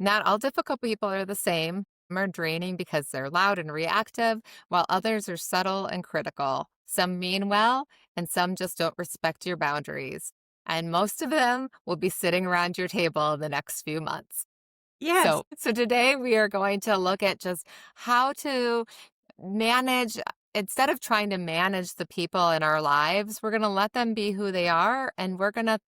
Not all difficult people are the same. Some are draining because they're loud and reactive, while others are subtle and critical. Some mean well, and some just don't respect your boundaries. And most of them will be sitting around your table in the next few months. Yes. So today we are going to look at just how to manage, instead of trying to manage the people in our lives, we're going to let them be who they are, and we're going to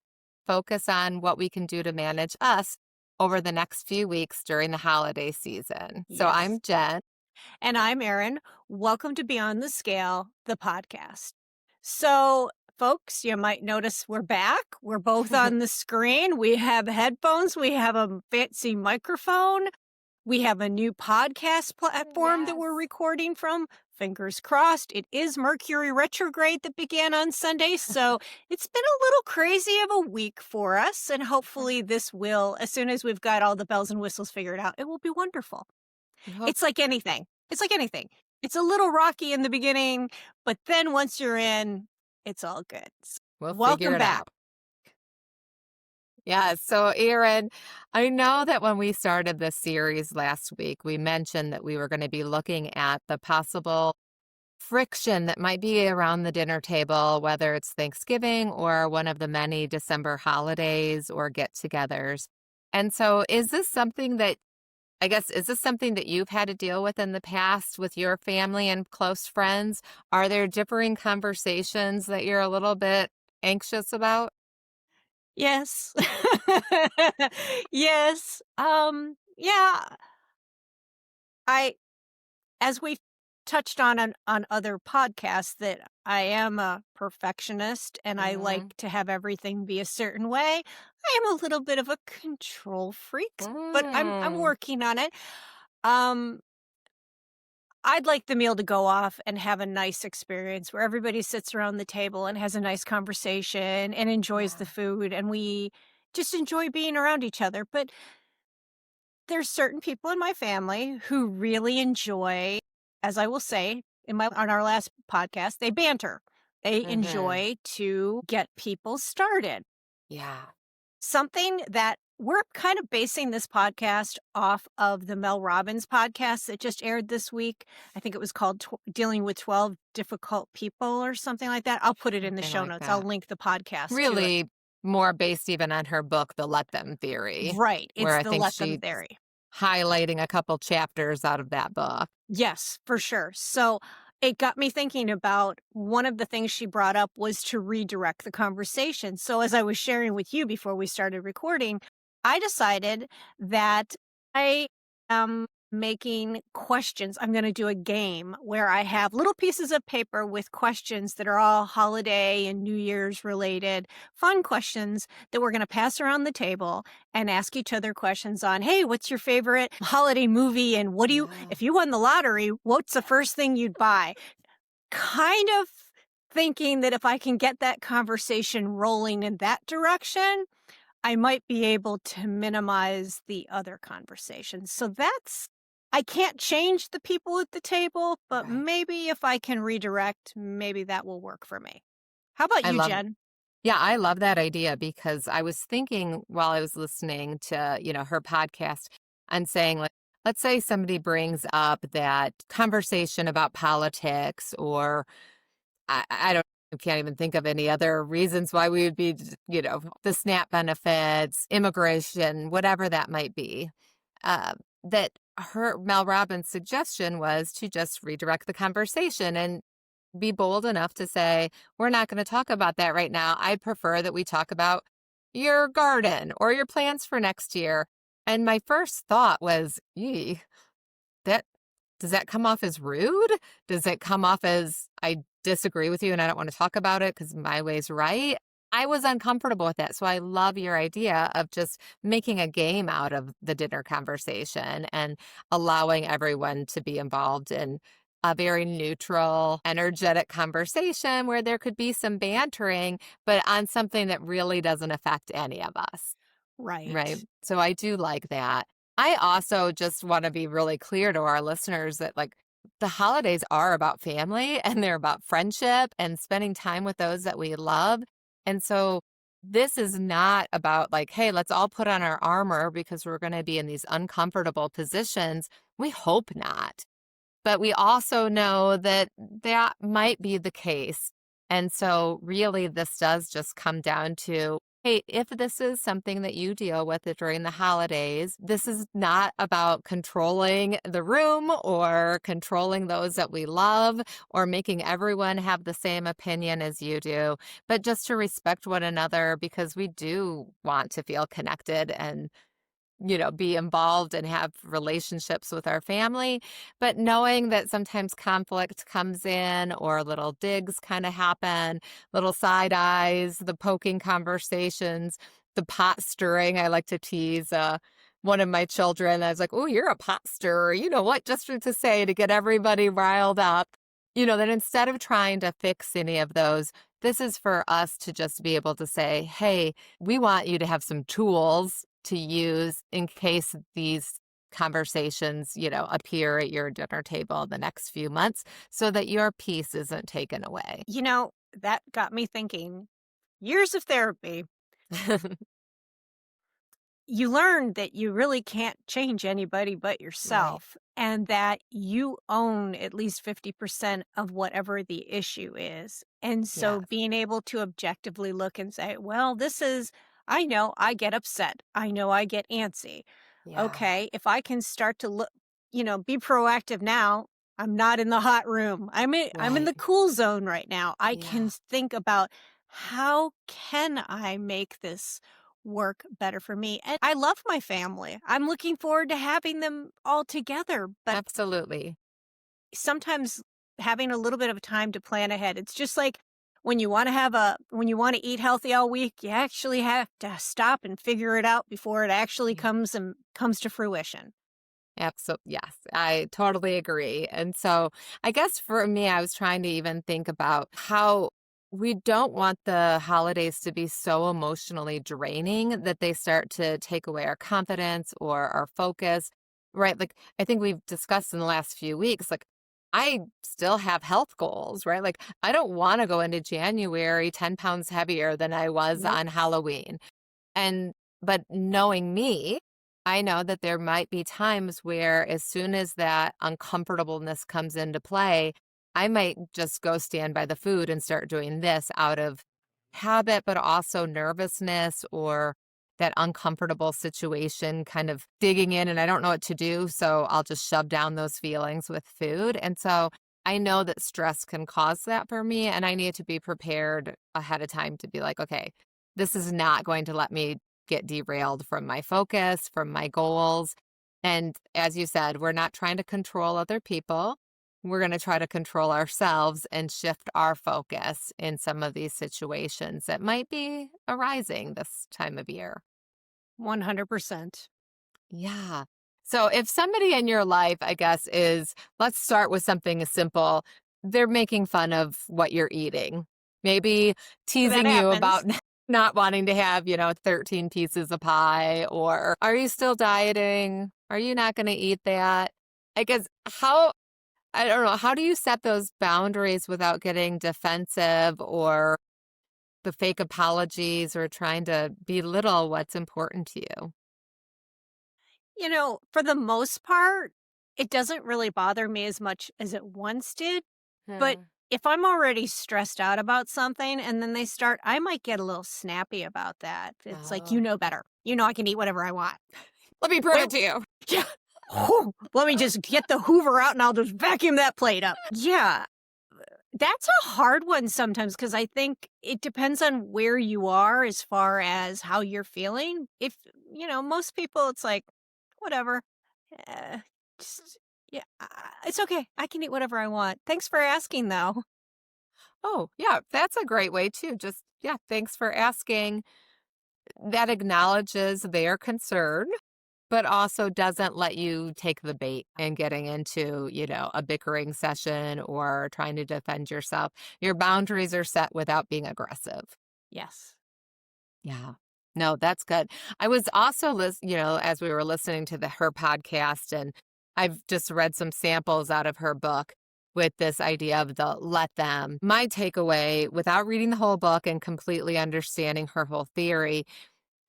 focus on what we can do to manage us over the next few weeks during the holiday season. So Yes. I'm Jen. And I'm Erin. Welcome to Beyond the Scale, the podcast. So, folks, you might notice we're back. We're both on the screen. We have headphones. We have a fancy microphone. We have a new podcast platform that we're Yes. recording from. Fingers crossed. It is Mercury retrograde that began on Sunday. So it's been a little crazy of a week for us. And hopefully, this will, as soon as we've got all the bells and whistles figured out, it will be wonderful. We hope It's like anything. It's like anything. It's a little rocky in the beginning, but then once you're in, it's all good. we'll figure Welcome it back. out. Yeah. So, Erin, I know that when we started this series last week, we mentioned that we were going to be looking at the possible friction that might be around the dinner table, whether it's Thanksgiving or one of the many December holidays or get togethers. And so, is this something that you've had to deal with in the past with your family and close friends? Are there differing conversations that you're a little bit anxious about? Yes. Yes. Yeah, I as we've touched on other podcasts that I am a perfectionist and I like Mm. to have everything be a certain way. I am a little bit of a control freak, but I'm Mm. working on it. Um I'd like the meal to go off and have a nice experience where everybody sits around the table and has a nice conversation and enjoys the Yeah. food and we just enjoy being around each other. But there's certain people in my family who really enjoy, as I will say on our last podcast, they banter. They Hmm. enjoy to get people started. Yeah. Something that we're kind of basing this podcast off of the Mel Robbins podcast that just aired this week. I think it was called Dealing with 12 Difficult People or something like that. I'll put it in the Something show like notes. I'll that. link the podcast to it. Really more based even on her book, The Let Them Theory, Right. where It's I the think let them she's theory. highlighting a couple chapters out of that book. Yes, for sure. So it got me thinking about one of the things she brought up was to redirect the conversation. So as I was sharing with you before we started recording, I decided that I am making questions. I'm going to do a game where I have little pieces of paper with questions that are all holiday and New Year's related, fun questions that we're going to pass around the table and ask each other questions on, hey, what's your favorite holiday movie? And Yeah. if you won the lottery, what's the first thing you'd buy? Kind of thinking that if I can get that conversation rolling in that direction, I might be able to minimize the other conversations. So I can't change the people at the table, but Right. maybe if I can redirect, maybe that will work for me. How about I you, love Jen? Yeah, I love that idea because I was thinking while I was listening to, her podcast and saying, like, let's say somebody brings up that conversation about politics, or I don't I can't even think of any other reasons why we would be, the SNAP benefits, immigration, whatever that might be. Uh, that her Mel Robbins' suggestion was to just redirect the conversation and be bold enough to say, we're not going to talk about that right now. I'd prefer that we talk about your garden or your plans for next year. And my first thought was, "Yee, that does that come off as rude? Does it come off as I disagree with you and I don't want to talk about it because my way's right?" I was uncomfortable with that. So I love your idea of just making a game out of the dinner conversation and allowing everyone to be involved in a very neutral, energetic conversation where there could be some bantering, but on something that really doesn't affect any of us. Right. Right. So I do like that. I also just want to be really clear to our listeners that, like, the holidays are about family and they're about friendship and spending time with those that we love. And so this is not about like, hey, let's all put on our armor because we're going to be in these uncomfortable positions. We hope not. But we also know that that might be the case. And so, really, this does just come down to hey, if this is something that you deal with during the holidays, this is not about controlling the room or controlling those that we love or making everyone have the same opinion as you do, but just to respect one another because we do want to feel connected and be involved and have relationships with our family, but knowing that sometimes conflict comes in or little digs kind of happen, little side eyes, the poking conversations, the pot stirring. I like to tease one of my children. I was like, oh, you're a pot stirrer. You know what? Just to say to get everybody riled up, that instead of trying to fix any of those, this is for us to just be able to say, hey, we want you to have some tools to use in case these conversations, appear at your dinner table the next few months so that your peace isn't taken away. That got me thinking. Years of therapy, you learn that you really can't change anybody but Right. yourself, and that you own at least 50% of whatever the issue is. And so Yes. being able to objectively look and say, well, I know I get upset. I know I get antsy. Yeah. Okay, if I can start to look, be proactive now. I'm not in the hot room. I'm in Right. the cool zone right now. I can Yeah. think about how can I make this work better for me. And I love my family. I'm looking forward to having them all together, but Absolutely. sometimes having a little bit of time to plan ahead. It's just like when you want to eat healthy all week, you actually have to stop and figure it out before it actually Yeah. comes to fruition. Absolutely. Yes, I totally agree. And so I guess for me, I was trying to even think about how we don't want the holidays to be so emotionally draining that they start to take away our confidence or our focus, right? Like I think we've discussed in the last few weeks, like I still have health goals, right? Like I don't want to go into January 10 pounds heavier than I was Nope. on Halloween. And but knowing me, I know that there might be times where as soon as that uncomfortableness comes into play, I might just go stand by the food and start doing this out of habit, but also nervousness or that uncomfortable situation kind of digging in and I don't know what to do. So I'll just shove down those feelings with food. And so I know that stress can cause that for me. And I need to be prepared ahead of time to be like, okay, this is not going to let me get derailed from my focus, from my goals. And as you said, we're not trying to control other people. We're going to try to control ourselves and shift our focus in some of these situations that might be arising this time of year. 100%. Yeah. So if somebody in your life, I guess, let's start with something simple. They're making fun of what you're eating, maybe That teasing you about happens. not wanting to have, 13 pieces of pie, or are you still dieting? Are you not going to eat that? I guess I don't know, how do you set those boundaries without getting defensive or the fake apologies or trying to belittle what's important to you? For the most part, it doesn't really bother me as much as it once did. But Yeah. if I'm already stressed out about something and then I might get a little snappy about that. It's like, you Oh. know better. You know I can eat whatever I want. Let me prove Wait, it to you. yeah. Let me just get the Hoover out and I'll just vacuum that plate up. Yeah. That's a hard one sometimes because I think it depends on where you are as far as how you're feeling. If, most people, it's like, whatever. Uh, just, yeah, it's okay. I can eat whatever I want. Thanks for asking, though. Oh, yeah, that's a great way too. Just, yeah, thanks for asking. That acknowledges their concern, but also doesn't let you take the bait and getting into, a bickering session or trying to defend yourself. Your boundaries are set without being aggressive. Yes. Yeah. No, that's good. I was also as we were listening to her podcast and I've just read some samples out of her book. with this idea of the let them. My takeaway, without reading the whole book and completely understanding her whole theory,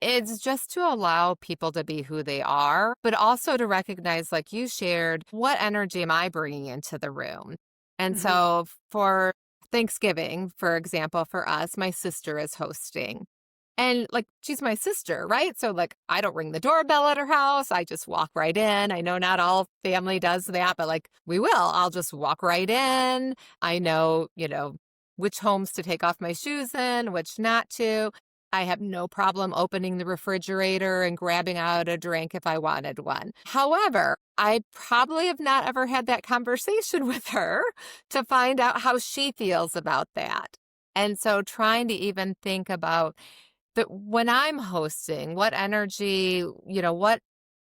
it's just to allow people to be who they are, but also to recognize, like you shared, what energy am I bringing into the room? And Mhm. so for Thanksgiving, for example, for us, my sister is hosting. And like, she's my sister, right? So, like, I don't ring the doorbell at her house. I just walk right in. I know not all family does that, but like, we will. I'll just walk right in. I know, which homes to take off my shoes in, which not to. I have no problem opening the refrigerator and grabbing out a drink if I wanted one. However, I probably have not ever had that conversation with her to find out how she feels about that. And so trying to even think about that when I'm hosting, what energy, what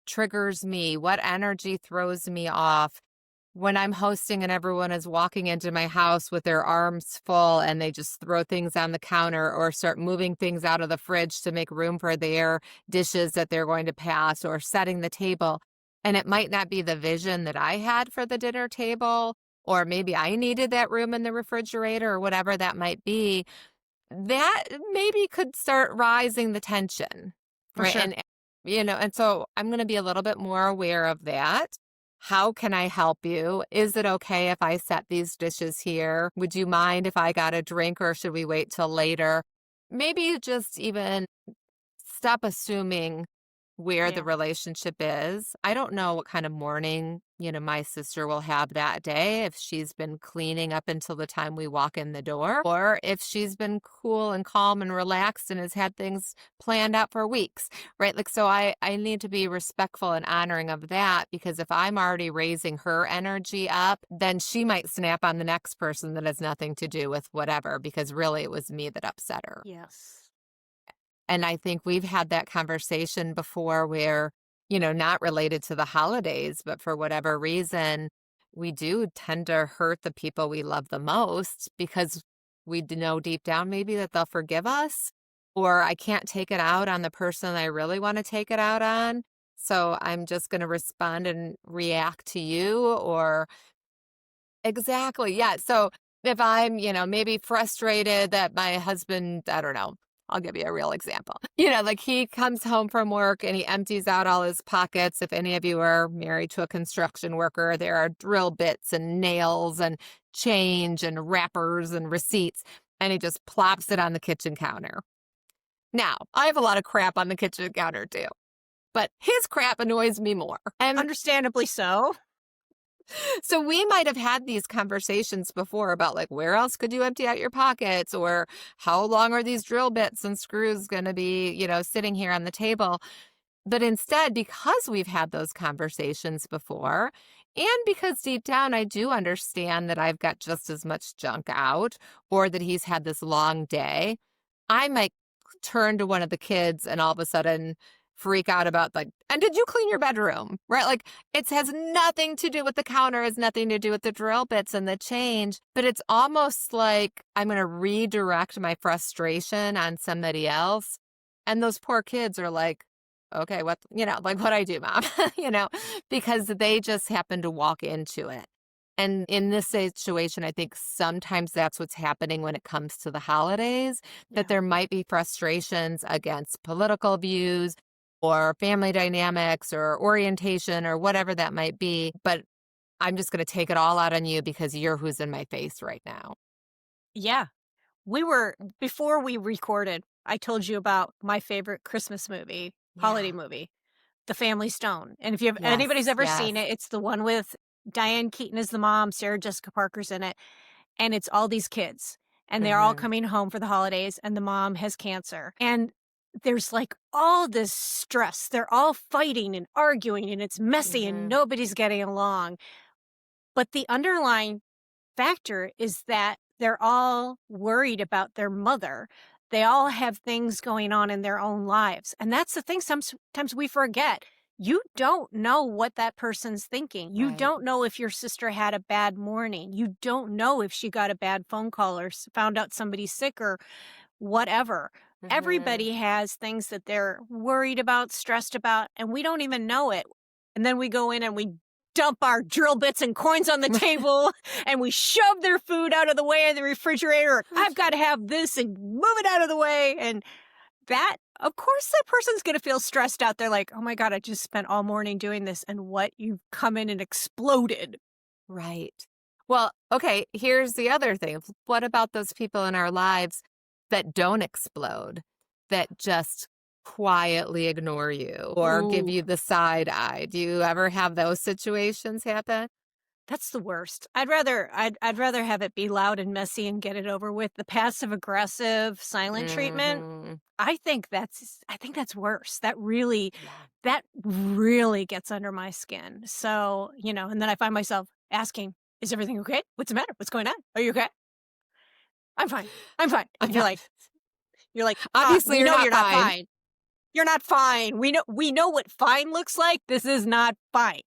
triggers me, what energy throws me off when I'm hosting and everyone is walking into my house with their arms full and they just throw things on the counter or start moving things out of the fridge to make room for their dishes that they're going to pass or setting the table. And it might not be the vision that I had for the dinner table, or maybe I needed that room in the refrigerator or whatever that might be. That maybe could start rising the tension, For right? sure. And so I'm going to be a little bit more aware of that. How can I help you? Is it okay if I set these dishes here? Would you mind if I got a drink or should we wait till later? Maybe just even stop assuming where the Yeah. relationship is. I don't know what kind of morning, my sister will have that day, if she's been cleaning up until the time we walk in the door, or if she's been cool and calm and relaxed and has had things planned out for weeks, right? Like, so I need to be respectful and honoring of that, because if I'm already raising her energy up, then she might snap on the next person that has nothing to do with whatever, because really it was me that upset her. Yes. And I think we've had that conversation before where, not related to the holidays, but for whatever reason, we do tend to hurt the people we love the most because we know deep down maybe that they'll forgive us, or I can't take it out on the person I really want to take it out on. So I'm just going to respond and react to you, or exactly. Yeah. So if I'm, maybe frustrated that my husband, I don't know, I'll give you a real example. Like he comes home from work and he empties out all his pockets. If any of you are married to a construction worker, there are drill bits and nails and change and wrappers and receipts. And he just plops it on the kitchen counter. Now, I have a lot of crap on the kitchen counter too, but his crap annoys me more. And Understandably so. so we might have had these conversations before about like, where else could you empty out your pockets, or how long are these drill bits and screws going to be, sitting here on the table? But instead, because we've had those conversations before, and because deep down I do understand that I've got just as much junk out, or that he's had this long day, I might turn to one of the kids and all of a sudden freak out about, like, and did you clean your bedroom? Right? Like, it has nothing to do with the counter, has nothing to do with the drill bits and the change, but it's almost like I'm going to redirect my frustration on somebody else. And those poor kids are like, okay, like, what I do, mom, because they just happen to walk into it. And in this situation, I think sometimes that's what's happening when it comes to the holidays, that Yeah. there might be frustrations against political views or family dynamics or orientation or whatever that might be. But I'm just going to take it all out on you because you're who's in my face right now. Yeah. Before we recorded, I told you about my favorite Christmas movie, holiday Yeah. movie, The Family Stone. And if anybody's Yes. ever seen Yes. it, it's the one with Diane Keaton as the mom, Sarah Jessica Parker's in it, and it's all these kids. And they're all Hmm. coming home for the holidays, and the mom has cancer. And there's like all this stress. They're all fighting and arguing, and it's messy, and Hmm. nobody's getting along. But the underlying factor is that they're all worried about their mother. They all have things going on in their own lives. And that's the thing sometimes we forget. You don't know what that person's thinking. You Right. don't know if your sister had a bad morning. You don't know if she got a bad phone call or found out somebody's sick or whatever. Hmm. Everybody has things that they're worried about, stressed about, and we don't even know it. And then we go in and we dump our drill bits and coins on the table and we shove their food out of the way in the refrigerator. I've got to have this and move it out of the way. And that, of course, that person's going to feel stressed out. They're like, oh my God, I just spent all morning doing this. And what? You've come in and exploded. Right. Well, okay, here's the other thing. What about those people in our lives that don't explode, that just quietly ignore you or give Ooh, you the side eye? Do you ever have those situations happen? that's the worst. I'd rather have it be loud and messy and get it over with. The passive aggressive silent treatment, Hmm. I think that's worse. Yeah. That really gets under my skin. So, and then I find myself asking, "Is everything okay? What's the matter? What's going on? Are you okay?" "I'm fine. I'm fine." I'm And you're not. like you're like, Obviously, we you're know not you're not fine. fine. You're not fine. We know what fine looks like. This is not fine."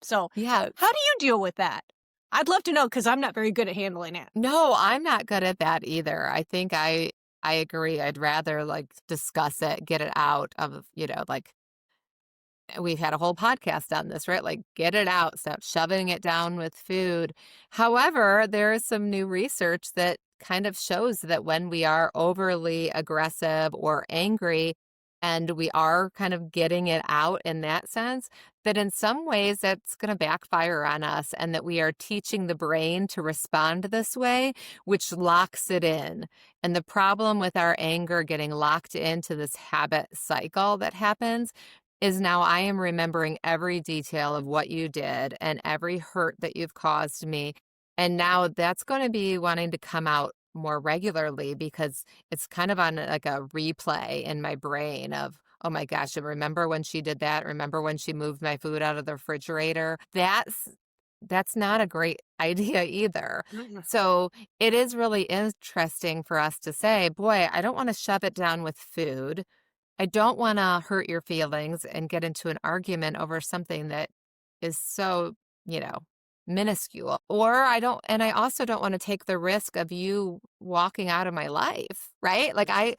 So, Yeah. how do you deal with that? I'd love to know because I'm not very good at handling it. No, I'm not good at that either. I think I agree. I'd rather like discuss it, get it out of, like we've had a whole podcast on this, right? Like get it out, stop shoving it down with food. However, there is some new research that kind of shows that when we are overly aggressive or angry and we are kind of getting it out in that sense, that in some ways that's going to backfire on us and that we are teaching the brain to respond this way, which locks it in. And the problem with our anger getting locked into this habit cycle that happens is now I am remembering every detail of what you did and every hurt that you've caused me. And now that's going to be wanting to come out more regularly because it's kind of on like a replay in my brain of, oh my gosh, and remember when she did that? Remember when she moved my food out of the refrigerator? That's not a great idea either. Mm-mm. So it is really interesting for us to say, boy, I don't want to shove it down with food. I don't want to hurt your feelings and get into an argument over something that is so, you know, minuscule. Or I also don't want to take the risk of you walking out of my life, right? Like I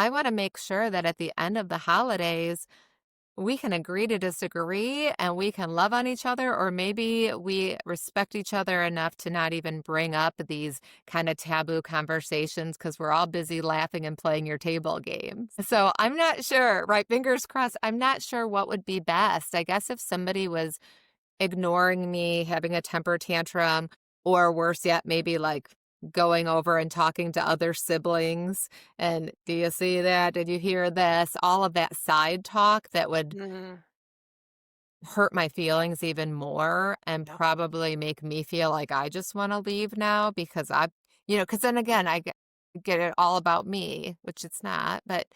want to make sure that at the end of the holidays, we can agree to disagree and we can love on each other, or maybe we respect each other enough to not even bring up these kind of taboo conversations because we're all busy laughing and playing your table game. So I'm not sure, right? Fingers crossed. I'm not sure what would be best. I guess if somebody was ignoring me, having a temper tantrum, or worse yet, maybe like going over and talking to other siblings. And do you see that? Did you hear this? All of that side talk that would Mhm. hurt my feelings even more and Yep. probably make me feel like I just want to leave now because because then again, get it all about me, which it's not. But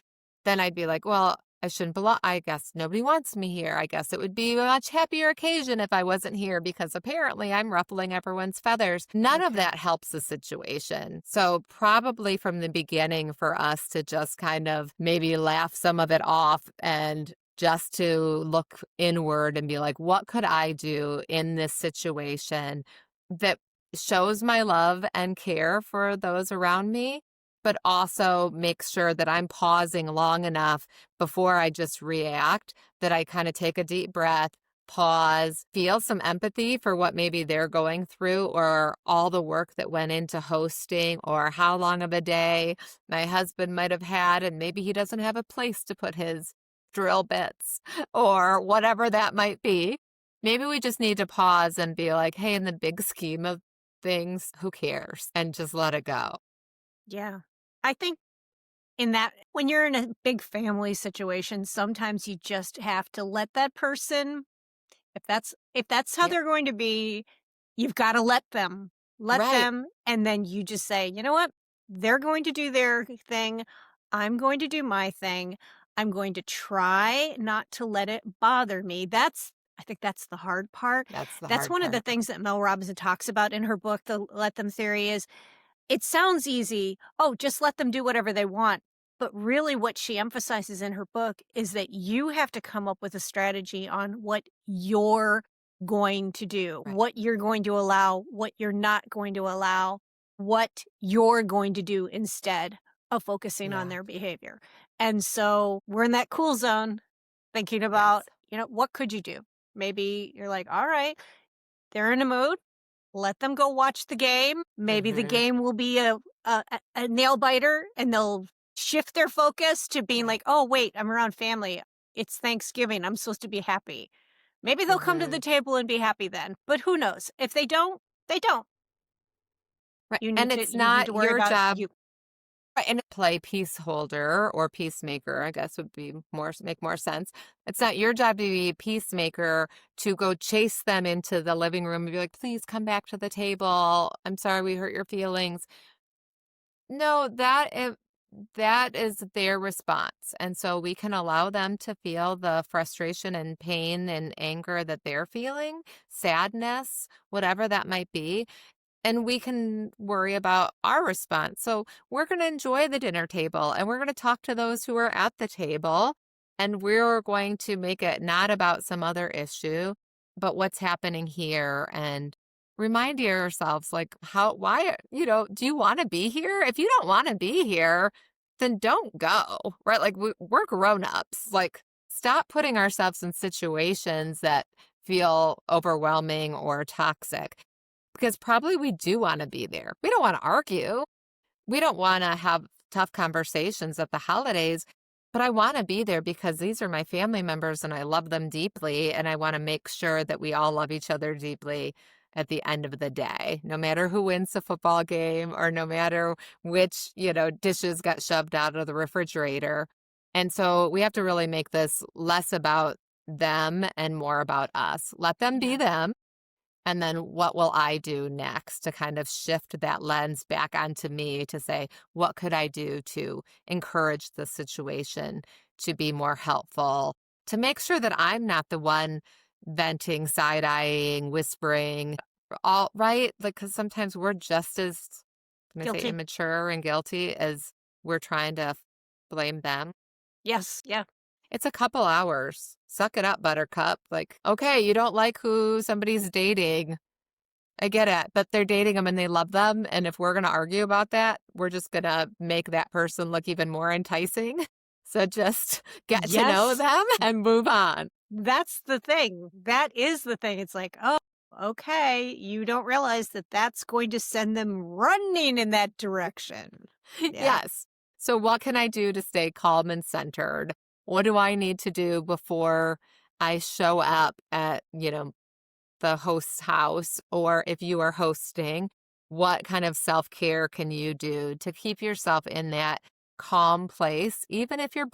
then I'd be like, well, I shouldn't belong. I guess nobody wants me here. I guess it would be a much happier occasion if I wasn't here because apparently I'm ruffling everyone's feathers. None of Okay. that helps the situation. So, probably from the beginning, for us to just kind of maybe laugh some of it off and just to look inward and be like, what could I do in this situation that shows my love and care for those around me, but also makes sure that I'm pausing long enough before I just react, that I kind of take a deep breath, pause, feel some empathy for what maybe they're going through or all the work that went into hosting or how long of a day my husband might have had, and maybe he doesn't have a place to put his drill bits or whatever that might be. Maybe we just need to pause and be like, hey, in the big scheme of things, who cares? And just let it go. Yeah. I think in that when you're in a big family situation, sometimes you just have to let that person, if that's how Yeah. they're going to be, you've got to let them. Let Right. them, and then you just say, "You know what? They're going to do their thing. I'm going to do my thing. I'm going to try not to let it bother me." I think that's the hard part. That's the That's hard one of the part. things that Mel Robinson talks about in her book, The Let Them Theory, is it sounds easy. Oh, just let them do whatever they want. But really, what she emphasizes in her book is that you have to come up with a strategy on what you're going to do, Right. what you're going to allow, what you're not going to allow, what you're going to do instead of focusing on Yeah. their behavior. And so we're in that cool zone thinking about, Yes. what could you do? Maybe you're like, all right, they're in a mood. Let them go watch the game. Maybe the Mhm. game will be a nail biter and they'll shift their focus to being Right. like, oh, wait, I'm around family. It's Thanksgiving. I'm supposed to be happy. Maybe they'll come to the Mhm. table and be happy then. But who knows? If they don't, they don't. Right, and it's You need not to worry your about job. you. Right, and play peace holder or peacemaker, I guess would be make more sense. It's not your job to be a peacemaker to go chase them into the living room and be like, "Please come back to the table. I'm sorry we hurt your feelings." No, that is their response. And so we can allow them to feel the frustration and pain and anger that they're feeling, sadness, whatever that might be, and we can worry about our response. So we're going to enjoy the dinner table and we're going to talk to those who are at the table, and we're going to make it not about some other issue, but what's happening here, and remind yourselves like why, do you want to be here? If you don't want to be here, then don't go, right? Like we're grown-ups. Like stop putting ourselves in situations that feel overwhelming or toxic, because probably we do want to be there. We don't want to argue. We don't want to have tough conversations at the holidays, but I want to be there because these are my family members and I love them deeply. And I want to make sure that we all love each other deeply at the end of the day, no matter who wins the football game or no matter which, dishes got shoved out of the refrigerator. And so we have to really make this less about them and more about us. Let them be Yeah. them, and then what will I do next to kind of shift that lens back onto me to say, what could I do to encourage the situation to be more helpful, to make sure that I'm not the one venting, side eyeing, whispering, all right? Like, because sometimes we're just as, can I say, Guilty. immature and guilty as we're trying to blame them. Yes. Yeah. It's a couple hours. Suck it up, buttercup. Like, okay, you don't like who somebody's dating. I get it, but they're dating them and they love them. And if we're going to argue about that, we're just going to make that person look even more enticing. So just get to know Yes. them and move on. That's the thing. That is the thing. It's like, oh, okay. You don't realize that that's going to send them running in that direction. Yeah. Yes. So, what can I do to stay calm and centered? What do I need to do before I show up at, the host's house, or if you are hosting, what kind of self-care can you do to keep yourself in that calm place, even if your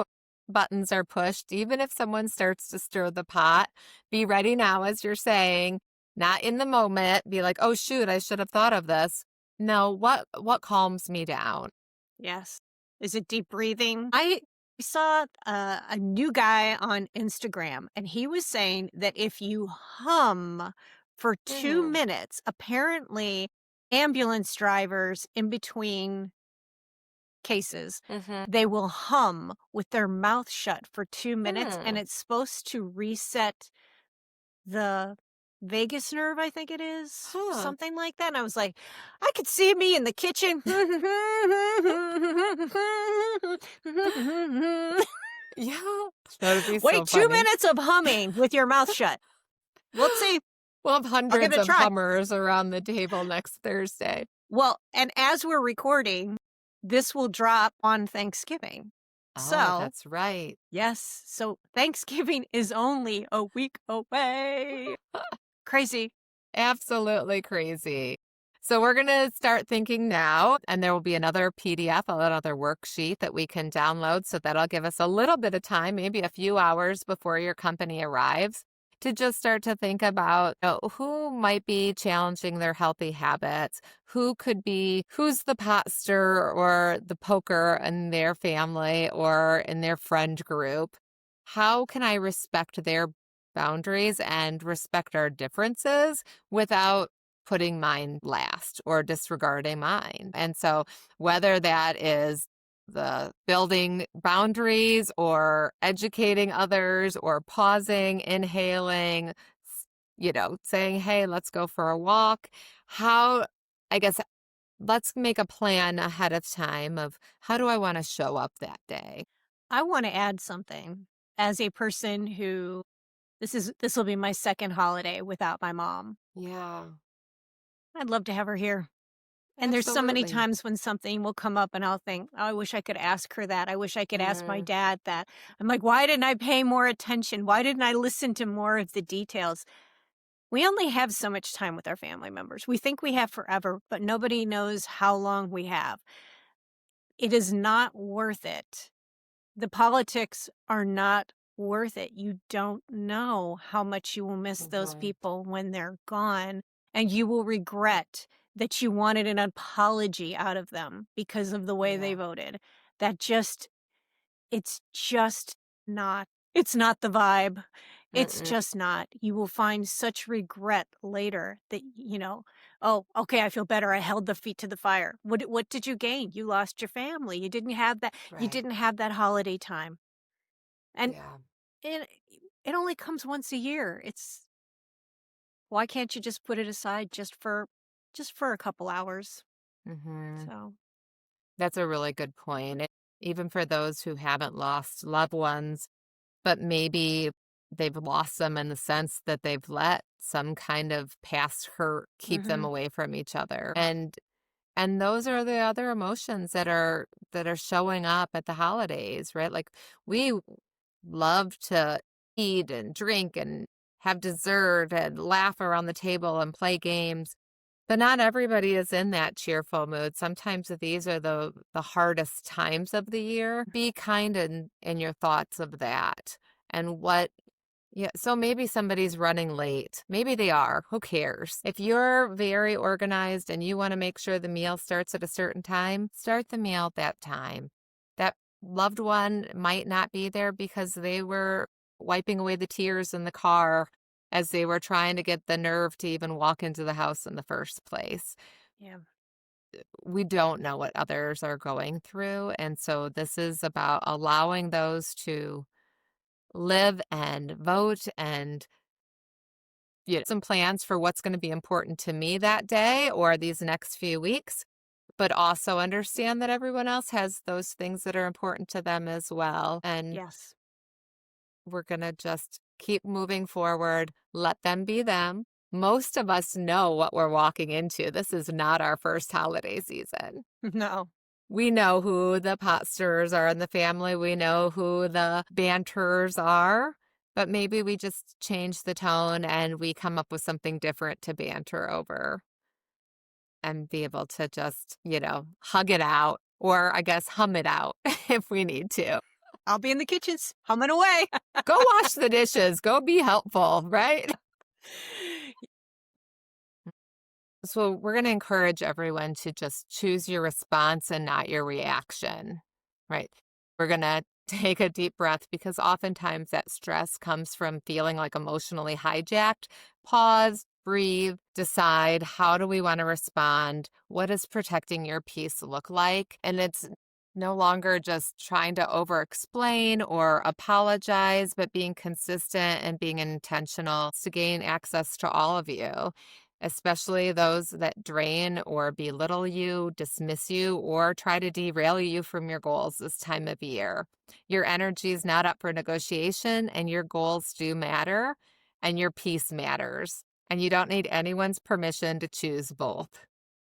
buttons are pushed, even if someone starts to stir the pot? Be ready now, as you're saying, not in the moment. Be like, oh shoot, I should have thought of this. No, what calms me down? Yes. Is it deep breathing? I saw a new guy on Instagram, and he was saying that if you hum for 2 minutes, apparently ambulance drivers in between cases, Mm-hmm. they will hum with their mouth shut for 2 minutes, and Hmm. it's supposed to reset the vagus nerve, I think it is, Huh. something like that, and I was like, I could see me in the kitchen. Yeah, that would be so Wait 2 funny. minutes of humming with your mouth shut. Let's see. We'll have I'll give hundreds it a of try. hummers around the table next Thursday. Well, and as we're recording, this will drop on Thanksgiving. Oh, So, that's right. yes, so Thanksgiving is only a week away. Crazy. Absolutely crazy. So we're going to start thinking now, and there will be another PDF, another worksheet that we can download. So that'll give us a little bit of time, maybe a few hours before your company arrives, to just start to think about who might be challenging their healthy habits, who's the pot stirrer or the poker in their family or in their friend group. How can I respect their boundaries and respect our differences without putting mine last or disregarding mine? And so, whether that is the building boundaries or educating others or pausing, inhaling, saying, hey, let's go for a walk. How, I guess, let's make a plan ahead of time of how do I want to show up that day? I want to add something as a person who This will be my second holiday without my mom. Yeah, I'd love to have her here. And there's so many absolutely. times when something will come up and I'll think, "Oh, I wish I could ask her that. I wish I could ask my Mm, dad that." I'm like, "Why didn't I pay more attention? Why didn't I listen to more of the details?" We only have so much time with our family members. We think we have forever, but nobody knows how long we have. It is not worth it. The politics are not worth it. You don't know how much you will miss those mhm. people when they're gone, and you will regret that you wanted an apology out of them because of the way they Yeah. voted. That just it's just not it's not the vibe. It's Mm-mm. just not. You will find such regret later that, "Oh, okay, I feel better. I held the feet to the fire." What did you gain? You lost your family. You Right. didn't have that holiday time. And Yeah. it it only comes once a year. Why can't you just put it aside just for a couple hours? Hmm. So, That's a really good point. Even for those who haven't lost loved ones, but maybe they've lost them in the sense that they've let some kind of past hurt keep them mhm. away from each other. And those are the other emotions that are showing up at the holidays, right? Like we love to eat and drink and have dessert and laugh around the table and play games. But not everybody is in that cheerful mood. Sometimes these are the hardest times of the year. Be kind in your thoughts of that. And what yeah, so maybe somebody's running late. Maybe they are. Who cares? If you're very organized and you want to make sure the meal starts at a certain time, start the meal at that time. That loved one might not be there because they were wiping away the tears in the car as they were trying to get the nerve to even walk into the house in the first place. Yeah. We don't know what others are going through. And so this is about allowing those to live and vote and some plans for what's going to be important to me that day or these next few weeks, but also understand that everyone else has those things that are important to them as well. And Yes. we're going to just keep moving forward, let them be them. Most of us know what we're walking into. This is not our first holiday season. No. We know who the pot stirrers are in the family. We know who the banterers are, but maybe we just change the tone and we come up with something different to banter over and be able to just, hug it out or I guess hum it out if we need to. I'll be in the kitchens humming away. Go wash the dishes. Go be helpful, right? So we're going to encourage everyone to just choose your response and not your reaction, right? We're going to take a deep breath because oftentimes that stress comes from feeling like emotionally hijacked. Pause, breathe, decide how do we want to respond? What does protecting your peace look like? And it's no longer just trying to over explain or apologize, but being consistent and being intentional to gain access to all of you, especially those that drain or belittle you, dismiss you, or try to derail you from your goals this time of year. Your energy is not up for negotiation, and your goals do matter, and your peace matters. And you don't need anyone's permission to choose both.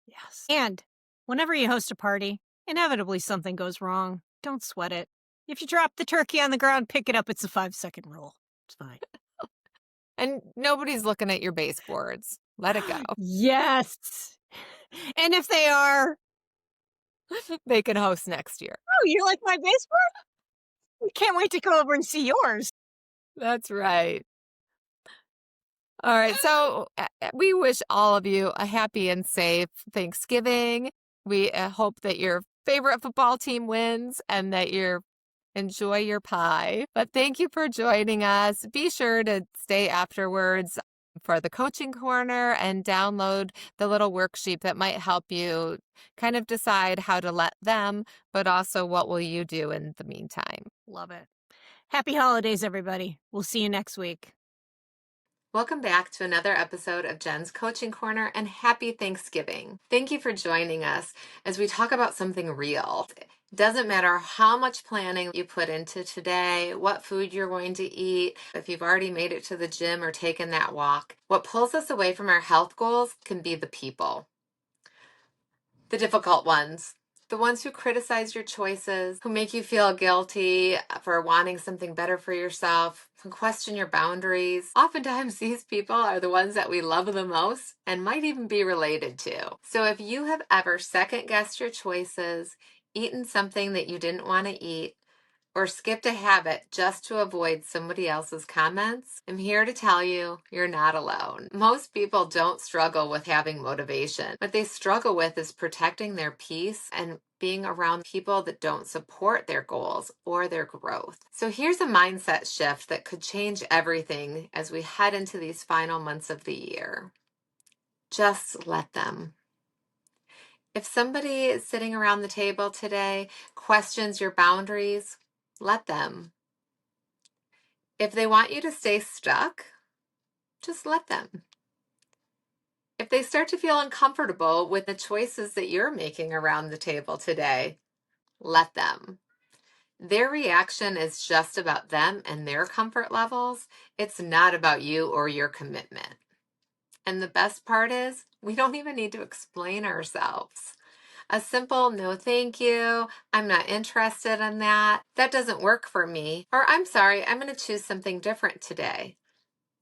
Yes. And whenever you host a party, inevitably something goes wrong. Don't sweat it. If you drop the turkey on the ground, pick it up. It's a 5-second rule. It's fine. And nobody's looking at your baseboards. Let it go. Yes. And if they are, They can host next year. "Oh, you like my baseboard? We can't wait to go over and see yours." That's right. All right. So we wish all of you a happy and safe Thanksgiving. We hope that your favorite football team wins and that you enjoy your pie. But thank you for joining us. Be sure to stay afterwards for the coaching corner and download the little worksheet that might help you kind of decide how to let them, but also what will you do in the meantime. Love it. Happy holidays, everybody. We'll see you next week. Welcome back to another episode of Jenn's Coaching Corner, and happy Thanksgiving. Thank you for joining us as we talk about something real. It doesn't matter how much planning you put into today, what food you're going to eat, if you've already made it to the gym or taken that walk. What pulls us away from our health goals can be the people. The difficult ones. The ones who criticize your choices, who make you feel guilty for wanting something better for yourself, who question your boundaries. Oftentimes, these people are the ones that we love the most and might even be related to. So, if you have ever second guessed your choices, eaten something that you didn't want to eat, or skipped a habit just to avoid somebody else's comments, I'm here to tell you you're not alone. Most people don't struggle with having motivation. What they struggle with is protecting their peace and being around people that don't support their goals or their growth. So here's a mindset shift that could change everything as we head into these final months of the year. Just let them. If somebody is sitting around the table today questions your boundaries, let them. If they want you to stay stuck, just let them. If they start to feel uncomfortable with the choices that you're making around the table today, let them. Their reaction is just about them and their comfort levels. It's not about you or your commitment. And the best part is, we don't even need to explain ourselves. A simple no thank you, I'm not interested in that, that doesn't work for me, or I'm sorry, I'm going to choose something different today.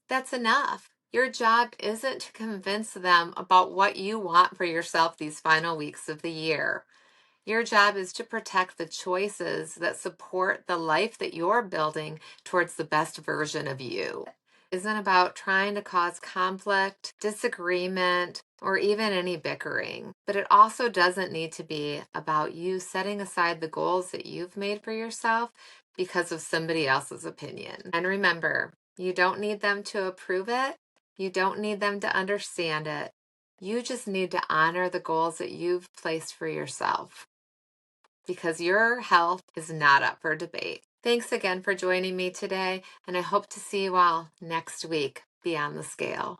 That's enough. Your job isn't to convince them about what you want for yourself these final weeks of the year. Your job is to protect the choices that support the life that you're building towards the best version of you. It isn't about trying to cause conflict, disagreement, or even any bickering. But it also doesn't need to be about you setting aside the goals that you've made for yourself because of somebody else's opinion. And remember, you don't need them to approve it. You don't need them to understand it. You just need to honor the goals that you've placed for yourself, because your health is not up for debate. Thanks again for joining me today, and I hope to see you all next week beyond the scale.